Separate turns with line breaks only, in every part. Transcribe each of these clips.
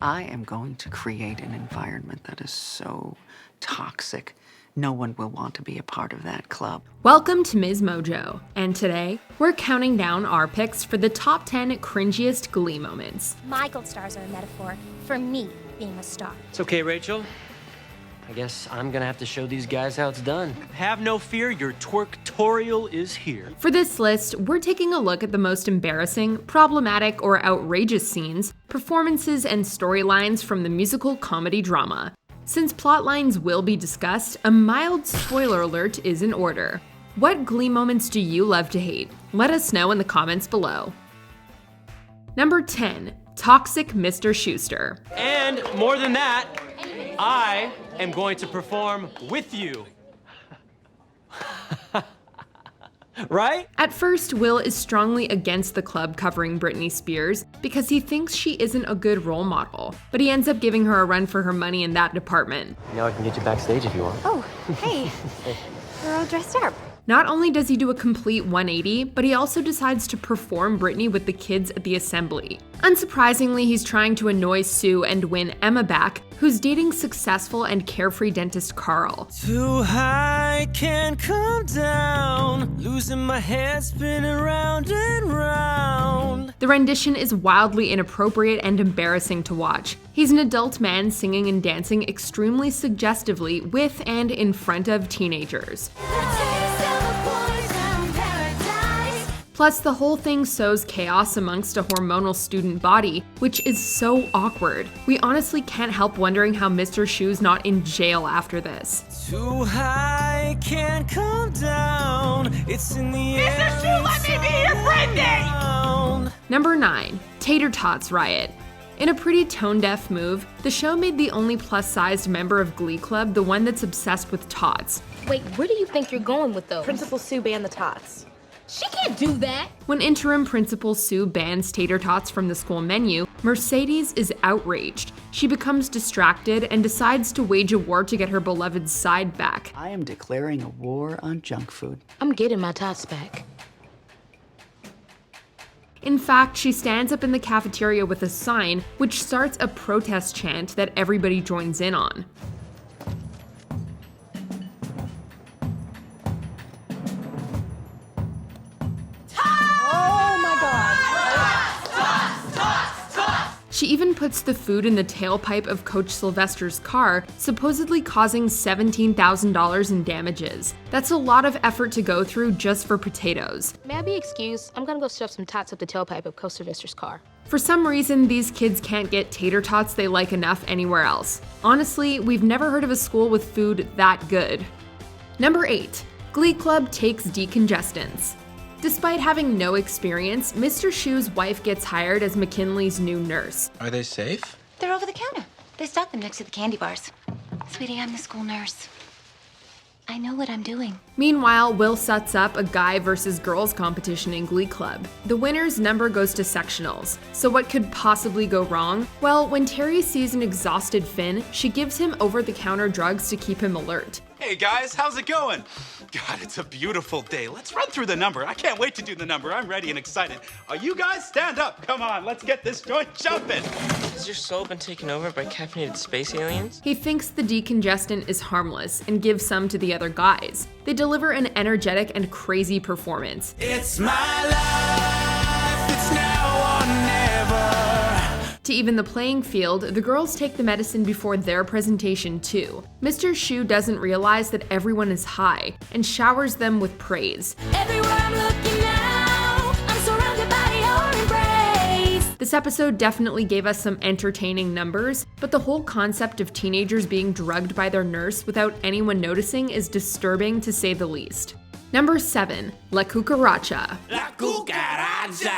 I am going to create an environment that is so toxic. No one will want to be a part of that club.
Welcome to MsMojo, and today we're counting down our picks for the top 10 cringiest Glee moments.
My gold stars are a metaphor for me being a star.
It's okay, Rachel. I guess I'm gonna have to show these guys how it's done. Have no fear, your twerk-torial is here.
For this list, we're taking a look at the most embarrassing, problematic, or outrageous scenes, performances, and storylines from the musical comedy drama. Since plot lines will be discussed, a mild spoiler alert is in order. What Glee moments do you love to hate? Let us know in the comments below. Number 10. Toxic Mr. Schuester.
And more than that, I am going to perform with you. Right?
At first, Will is strongly against the club covering Britney Spears because he thinks she isn't a good role model, but he ends up giving her a run for her money in that department.
Now I can get you backstage if you want.
Oh, hey. We're all dressed up.
Not only does he do a complete 180, but he also decides to perform Britney with the kids at the assembly. Unsurprisingly, he's trying to annoy Sue and win Emma back, who's dating successful and carefree dentist Carl.
Too high, can't come down, losing my head spinning round and round.
The rendition is wildly inappropriate and embarrassing to watch. He's an adult man singing and dancing extremely suggestively with and in front of teenagers. Plus, the whole thing sows chaos amongst a hormonal student body, which is so awkward. We honestly can't help wondering how Mr. Schue's not in jail after this.
Too high, can't come down, it's in the air.
Mr. Schue, let me be your friend!
Number 9. Tater Tots Riot. In a pretty tone-deaf move, the show made the only plus-sized member of Glee Club the one that's obsessed with tots.
Wait, where do you think you're going with those?
Principal Sue banned the tots.
She can't do that!
When interim principal Sue bans tater tots from the school menu, Mercedes is outraged. She becomes distracted and decides to wage a war to get her beloved's side back.
I am declaring a war on junk food.
I'm getting my tots back.
In fact, she stands up in the cafeteria with a sign, which starts a protest chant that everybody joins in on. She even puts the food in the tailpipe of Coach Sylvester's car, supposedly causing $17,000 in damages. That's a lot of effort to go through just for potatoes.
May I be excused? I'm gonna go stuff some tots up the tailpipe of Coach Sylvester's car.
For some reason, these kids can't get tater tots they like enough anywhere else. Honestly, we've never heard of a school with food that good. Number 8. Glee Club takes decongestants. Despite having no experience, Mr. Schue's wife gets hired as McKinley's new nurse.
Are they safe?
They're over the counter. They stock them next to the candy bars. Sweetie, I'm the school nurse. I know what I'm doing.
Meanwhile, Will sets up a guy versus girls competition in Glee Club. The winner's number goes to sectionals. So what could possibly go wrong? Well, when Terry sees an exhausted Finn, she gives him over-the-counter drugs to keep him alert.
Hey guys, how's it going? God, it's a beautiful day. Let's run through the number. I can't wait to do the number. I'm ready and excited. Are you guys? Stand up. Come on, let's get this joint jumping.
Has your soul been taken over by caffeinated space aliens?
He thinks the decongestant is harmless and gives some to the other guys. They deliver an energetic and crazy performance.
It's my life, it's now or never.
To even the playing field, the girls take the medicine before their presentation too. Mr. Schue doesn't realize that everyone is high and showers them with praise.
Everywhere I'm looking now, I'm surrounded by your embrace.
This episode definitely gave us some entertaining numbers, but the whole concept of teenagers being drugged by their nurse without anyone noticing is disturbing to say the least. Number 7. La Cucaracha.
La cucaracha!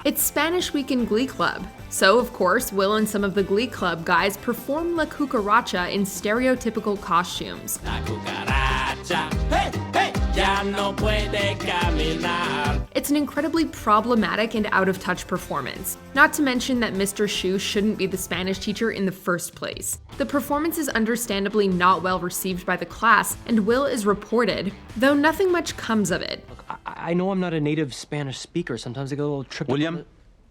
It's Spanish Week in Glee Club, so of course Will and some of the Glee Club guys perform La Cucaracha in stereotypical costumes.
La cucaracha, hey, hey, ya no puede caminar.
It's an incredibly problematic and out-of-touch performance, not to mention that Mr. Schue shouldn't be the Spanish teacher in the first place. The performance is understandably not well received by the class, and Will is reported, though nothing much comes of it.
Look, I know I'm not a native Spanish speaker. Sometimes I get a little tripped.
William,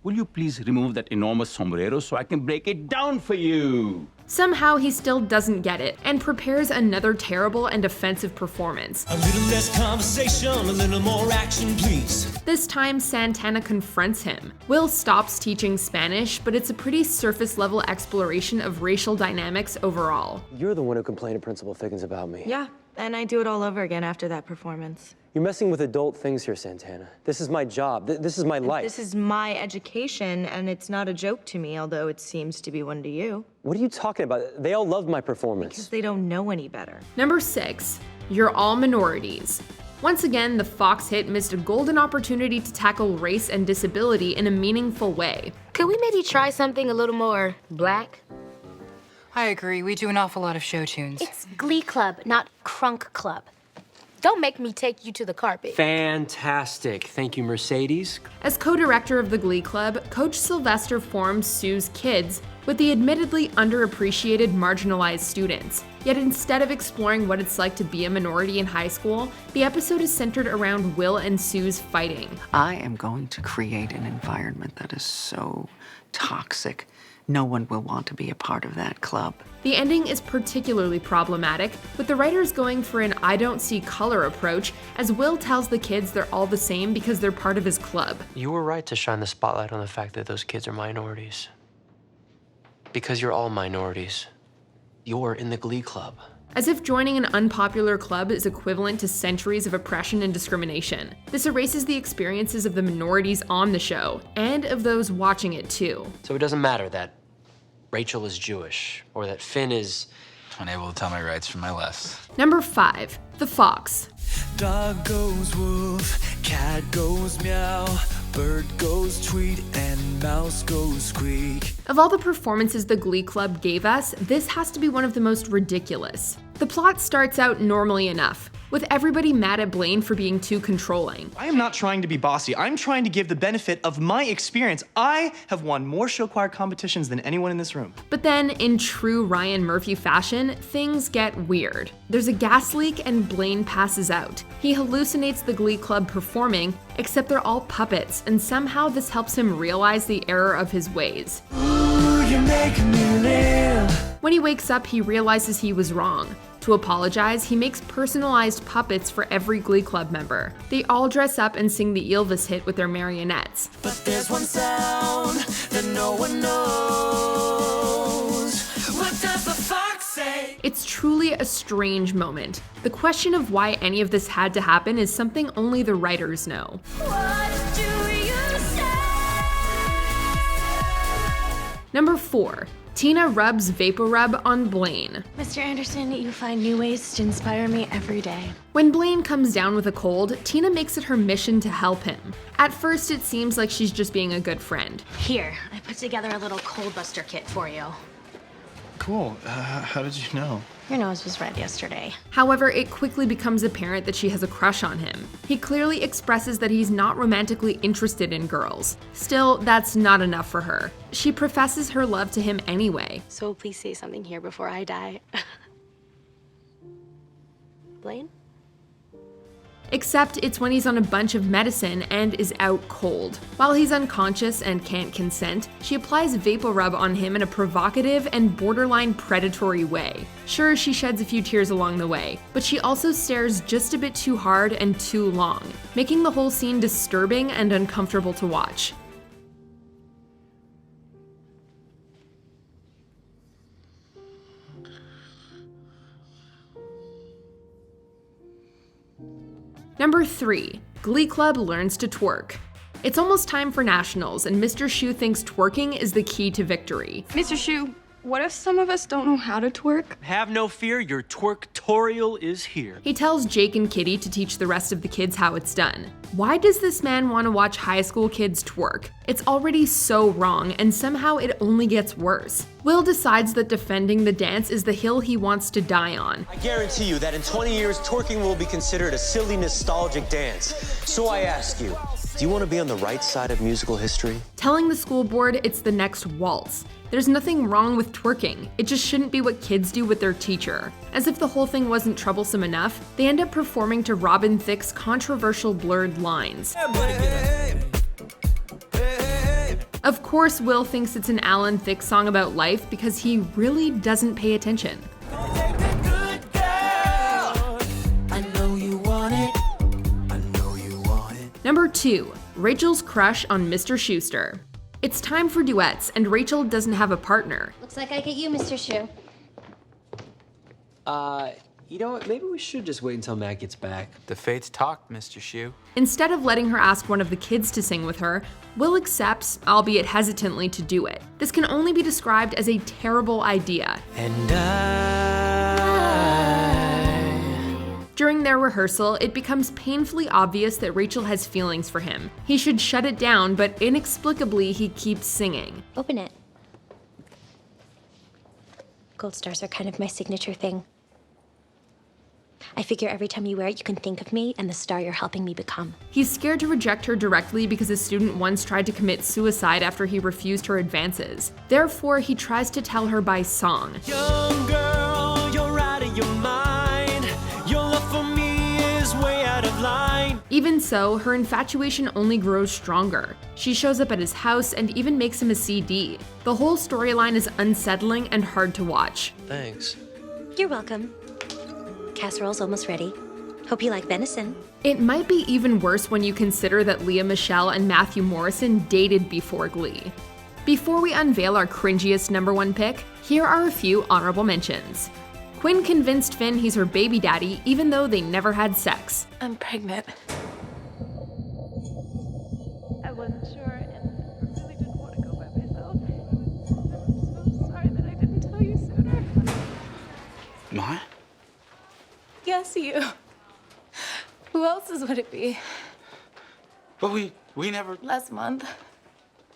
Will you please remove that enormous sombrero so I can break it down for you?
Somehow he still doesn't get it and prepares another terrible and offensive performance.
A little less conversation, a little more action, please.
This time Santana confronts him. Will stops teaching Spanish, but it's a pretty surface level exploration of racial dynamics overall.
You're the one who complained to Principal Figgins about me.
Yeah, and I do it all over again after that performance.
You're messing with adult things here, Santana. This is my job. This is my life.
This is my education, and it's not a joke to me, although it seems to be one to you.
What are you talking about? They all loved my performance.
Because they don't know any better.
Number 6, you're all minorities. Once again, the Fox hit missed a golden opportunity to tackle race and disability in a meaningful way.
Could we maybe try something a little more black?
I agree. We do an awful lot of show tunes.
It's Glee Club, not Crunk Club. Don't make me take you to the carpet.
Fantastic. Thank you, Mercedes.
As co-director of the Glee Club, Coach Sylvester forms Schue's kids with the admittedly underappreciated marginalized students. Yet instead of exploring what it's like to be a minority in high school, the episode is centered around Will and Sue's fighting.
I am going to create an environment that is so toxic. No one will want to be a part of that club.
The ending is particularly problematic, with the writers going for an I don't see color approach, as Will tells the kids they're all the same because they're part of his club.
You were right to shine the spotlight on the fact that those kids are minorities. Because you're all minorities. You're in the Glee Club.
As if joining an unpopular club is equivalent to centuries of oppression and discrimination. This erases the experiences of the minorities on the show, and of those watching it too.
So it doesn't matter that Rachel is Jewish, or that Finn is
unable to tell my rights from my lefts.
Number 5, The Fox.
Dog goes woof, cat goes meow, bird goes tweet, and mouse goes squeak.
Of all the performances the Glee Club gave us, this has to be one of the most ridiculous. The plot starts out normally enough, with everybody mad at Blaine for being too controlling.
I am not trying to be bossy. I'm trying to give the benefit of my experience. I have won more show choir competitions than anyone in this room.
But then, in true Ryan Murphy fashion, things get weird. There's a gas leak and Blaine passes out. He hallucinates the Glee Club performing, except they're all puppets, and somehow this helps him realize the error of his ways.
Ooh, you're making me live.
When he wakes up, he realizes he was wrong. To apologize, he makes personalized puppets for every Glee Club member. They all dress up and sing the Elvis hit with their marionettes.
But there's one sound that no one knows. What does the fox say?
It's truly a strange moment. The question of why any of this had to happen is something only the writers know.
What do you say?
Number 4. Tina rubs Vaporub on Blaine.
Mr. Anderson, you find new ways to inspire me every day.
When Blaine comes down with a cold, Tina makes it her mission to help him. At first, it seems like she's just being a good friend.
Here, I put together a little cold buster kit for you.
Cool. How did you know?
Your nose was red yesterday.
However, it quickly becomes apparent that she has a crush on him. He clearly expresses that he's not romantically interested in girls. Still, that's not enough for her. She professes her love to him anyway.
So please say something here before I die. Blaine?
Except it's when he's on a bunch of medicine and is out cold. While he's unconscious and can't consent, she applies Vaporub on him in a provocative and borderline predatory way. Sure, she sheds a few tears along the way, but she also stares just a bit too hard and too long, making the whole scene disturbing and uncomfortable to watch. Number 3. Glee Club learns to twerk. It's almost time for nationals, and Mr. Schue thinks twerking is the key to victory.
Mr. Schue, what if some of us don't know how to twerk?
Have no fear, your twerk-torial is here.
He tells Jake and Kitty to teach the rest of the kids how it's done. Why does this man want to watch high school kids twerk? It's already so wrong, and somehow it only gets worse. Will decides that defending the dance is the hill he wants to die on.
I guarantee you that in 20 years, twerking will be considered a silly, nostalgic dance. So I ask you, do you want to be on the right side of musical history?
Telling the school board it's the next waltz. There's nothing wrong with twerking, it just shouldn't be what kids do with their teacher. As if the whole thing wasn't troublesome enough, they end up performing to Robin Thicke's controversial Blurred Lines. Of course, Will thinks it's an Alan Thicke song about life because he really doesn't pay attention. Number 2, Rachel's crush on Mr. Schuester. It's time for duets, and Rachel doesn't have a partner.
Looks like I get you, Mr. Schue.
You know what? Maybe we should just wait until Matt gets back.
The fates talk, Mr. Schue.
Instead of letting her ask one of the kids to sing with her, Will accepts, albeit hesitantly, to do it. This can only be described as a terrible idea.
And
During their rehearsal, it becomes painfully obvious that Rachel has feelings for him. He should shut it down, but inexplicably he keeps singing.
Open it. Gold stars are kind of my signature thing. I figure every time you wear it, you can think of me and the star you're helping me become.
He's scared to reject her directly because a student once tried to commit suicide after he refused her advances. Therefore, he tries to tell her by song.
young girl, you're out of your mind. Your love for me is way out of line.
Even so, her infatuation only grows stronger. She shows up at his house and even makes him a CD. The whole storyline is unsettling and hard to watch.
Thanks.
You're welcome. Casserole's almost ready. Hope you like venison.
It might be even worse when you consider that Lea Michele and Matthew Morrison dated before Glee. Before we unveil our cringiest #1 pick, here are a few honorable mentions. Quinn convinced Finn he's her baby daddy even though they never had sex.
I'm pregnant.
I wasn't sure, and I really didn't want to go by myself. I'm so sorry that I didn't tell you sooner.
Ma?
Yes, you. Who else would it be?
But we never...
Last month.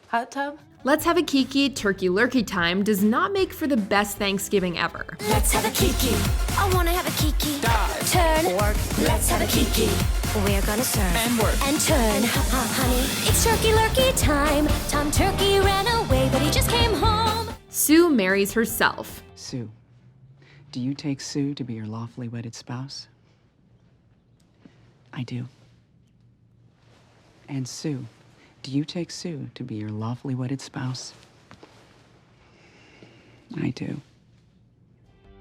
Hot tub?
Let's Have a Kiki Turkey Lurkey Time does not make for the best Thanksgiving ever.
Let's have a kiki. I wanna have a kiki. Turn. Work. Let's have a kiki. We're gonna serve. And work. And turn. Honey, it's turkey lurkey time. Tom Turkey ran away, but he just came home.
Sue marries herself.
Sue, do you take Sue to be your lawfully wedded spouse? I do. And Sue, do you take Sue to be your lawfully wedded spouse? I do.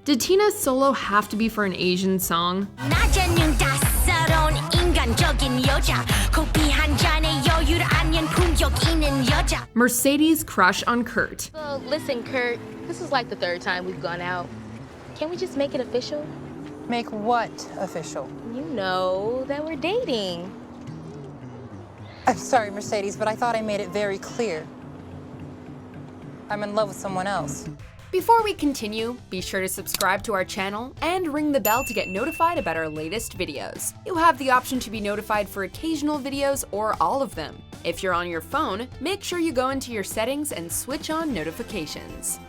Did Tina's solo have to be for an Asian song?
낮에는 따사로운 인간적인 여자. 커피 한 잔에 여유를 아는 품격 있는 여자.
Mercedes' crush on Kurt.
Well, listen, Kurt, this is like the 3rd time we've gone out. Can't we just make it official?
Make what official?
You know, that we're dating.
I'm sorry, Mercedes, but I thought I made it very clear. I'm in love with someone else.
Before we continue, be sure to subscribe to our channel and ring the bell to get notified about our latest videos. You have the option to be notified for occasional videos or all of them. If you're on your phone, make sure you go into your settings and switch on notifications.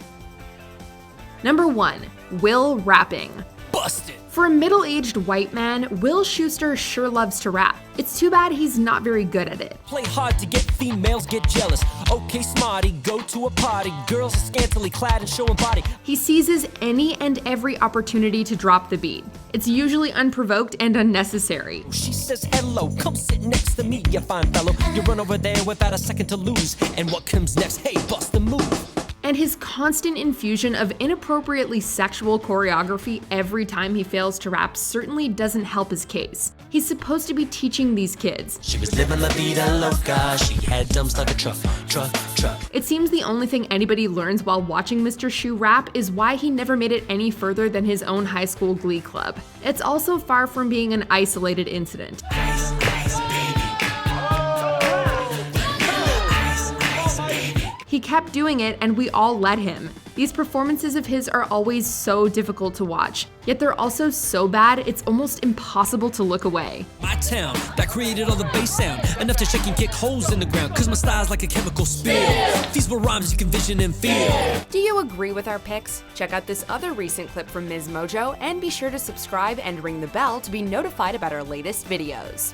Number 1, Will rapping.
Busted.
For a middle-aged white man, Will Schuester sure loves to rap. It's too bad he's not very good at it.
Play hard to get females get jealous. Okay, smarty, go to a party. Girls are scantily clad and showing body.
He seizes any and every opportunity to drop the beat. It's usually unprovoked and unnecessary.
She says hello, come sit next to me, you fine fellow. You run over there without a second to lose. And what comes next? Hey, bust the move.
And his constant infusion of inappropriately sexual choreography every time he fails to rap certainly doesn't help his case. He's supposed to be teaching these kids.
She was living la vida loca. She had dumps like a truck.
It seems the only thing anybody learns while watching Mr. Schue rap is why he never made it any further than his own high school Glee Club. It's also far from being an isolated incident. He kept doing it and we all let him. These performances of his are always so difficult to watch, yet they're also so bad it's almost impossible to look away.
My town, that created all the bass sound, enough to shake and kick holes in the ground, cause my style's like a chemical spill. These were rhymes you can vision and feel.
Do you agree with our picks? Check out this other recent clip from MsMojo and be sure to subscribe and ring the bell to be notified about our latest videos.